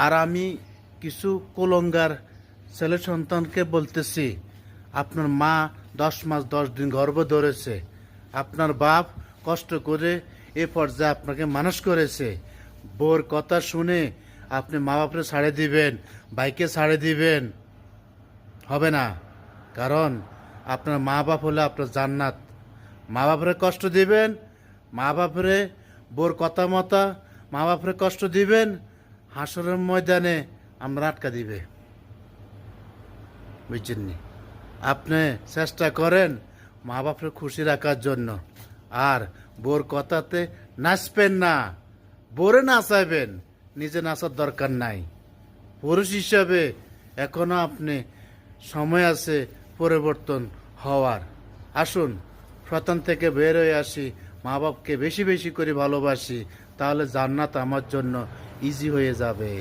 আর আমি কিছু কুলঙ্গার ছেলে সন্তানকে বলতেছি, আপনার মা 10 মাস 10 দিন গর্ভ ধরেছে, আপনার বাপ কষ্ট করে এ পর্যায়ে আপনাকে মানুষ করেছে। বউর কথা শুনে আপনি মা বাপরে ছাড়ে দিবেন, ভাইকে ছাড়ে দিবেন, হবে না। কারণ আপনার মা বাপ হলে আপনার জান্নাত। মা বাপরে কষ্ট দিবেন, মা বাপরে বউর কথা মতা মা বাপরে কষ্ট দিবেন, হাসরের ময়দানে আমরা আটকা দিবে। বুঝছেন নি? আপনি চেষ্টা করেন মা বাপরে খুশি রাখার জন্য। আর বউর কথাতে নাচবেন না, বউরে নাচাইবেন, নিজে নাচার দরকার নাই। পুরুষ হিসাবে এখনো আপনি সময় আছে পরিবর্তন হওয়ার। আসুন শয়তান থেকে বের হয়ে আসি, মা বাপকে বেশি বেশি করে ভালোবাসি, তাহলে জান্নাত আমার জন্য ইজি হয়ে যাবে।